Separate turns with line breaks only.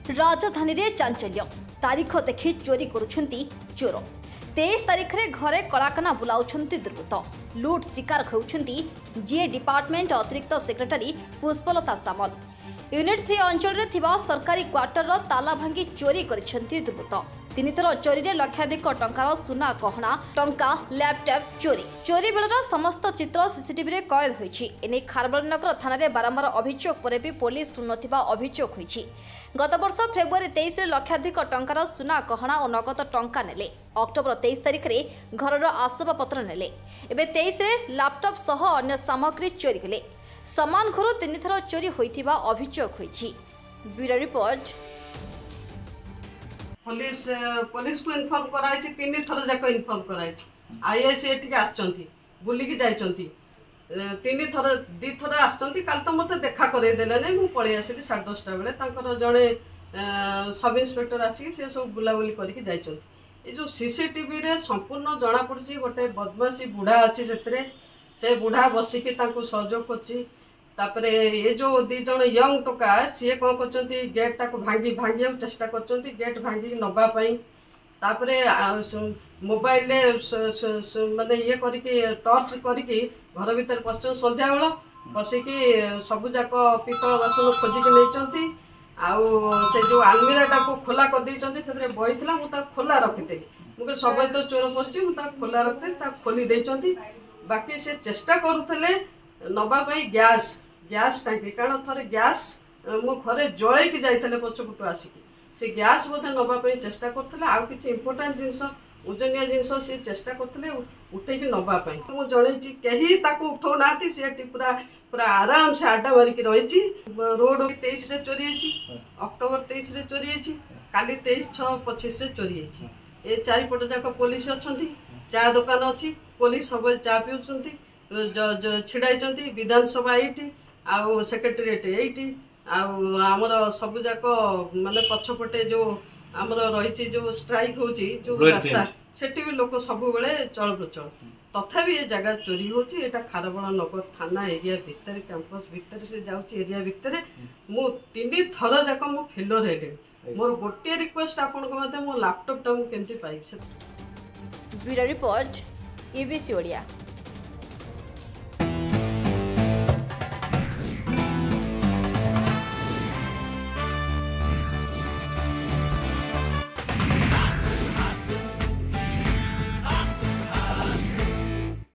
राजधानी रे चांचल्य तारीख देखि चोरी करुछंती चोर 23 तारीख रे घरे कलाकना बुलाउछंती दुर्बृत्त लूट शिकार होउछंती जीए डिपार्टमेंट अतिरिक्त सेक्रेटरी पुष्पलता सामल यूनिट 3 अंचल रे थिबा सरकारी क्वार्टर रो ताला भांगी चोरी करिछंती दुर्बृत्त 3 थर चोरी रे लक्षाधिक टंकार सुना गहना टंका लैपटॉप चोरी बेलर समस्त चित्र सीसीटीवी रे कैद होईछि एने खारबलनगर थाना रे बारंबार अभियोग पर भी पुलिस सुनथिबा अभियोग होईछि गत वर्ष फेब्रुआरी 23 रे लक्षाधिक टंकार सुना गहना और नगद टंका नेले अक्टोबर 23 तारिख रे घरर आसबाबपत्र नेले एबे 23 रे लैपटॉप सह अन्य सामग्री चोरी कले समान घरु 3 थर चोरी होईथिबा अभियोग होईछि ब्यूरो रिपोर्ट
पुलिस को इनफॉर्म कराई 3 थर जाक इनफॉर्म कराई आईएस एटिक आछंती बुलिकी जाइछंती 3 थर 2 थर आछंती काल तो मते देखा करे देले नै मु पळी आसिली 10:30 बेले तांकर जणे सब इंस्पेक्टर आसी से सब बुलाबुली करके जाइछंती ए जो सीसीटीवी रे संपूर्ण जना पड़छि गोटे बदमाशी बुढ़ा अछि सेतरे से बुढ़ा बसिकी तांको सहयोग करछि तापरे ये जो 2 जण यंग टोका सी कौन करछंती गेट टाको भांगी चेष्टा करछंती गेट भांगी नबा पई तापरे मोबाइल ले माने ये करके टॉर्च करके घर भीतर पछन संध्या बेला बसिकी सब जाक पीतल बासन खोजिक नैचंती आउ से जो आलमीरा टाको खोला कर दैचंती सेतरे बहितला मु ता खोला रखिते मुके सबे तो चोर पछी मु ता खोला रखते ता खोली दैचंती बाकी से चेष्टा करूथले नबा पई गैस टांकी कारण थरे गैस मो घरे जळे की जाइतले पछपुटु आसिकी से गैस बोधे नबा पई चेष्टा करथले आ किछि इंपोर्टेंट जिंस ओजनिया जिंस से चेष्टा करथले उठे की नबा पई मु जणे छी केही ताको उठौ नाती से पूरा आराम से आडा मारी की रहिछि रोड 23 रे चोरी हेछि अक्टोबर 23 रे चोरी हेछि काली 23/6/25 रे चोरी हेछि ए चारि पट जाक पुलिस अछंती चा दुकान अछि पुलिस सब चा पिउछंती छिड़ाई विधानसभा ये आउ सेक्रेटेरिएट ये आमर सब जाक माने पछपटे जो आमर रही जो स्ट्राइक होची जो रास्ता सेठी भी लोक सब बेले चल प्रचल तथापि ये जगह चोरी होची एटा खारबल नगर थाना एरिया भितर कैंपस भितर से जाउची एरिया भितर मु 3 थर जाक मु फेलर हेले मोर गोटे रिक्वेस्ट आपन को मते मो लैपटॉप टा मु केंती पाइछ
ब्यूरो रिपोर्ट ईबीसी ओडिया।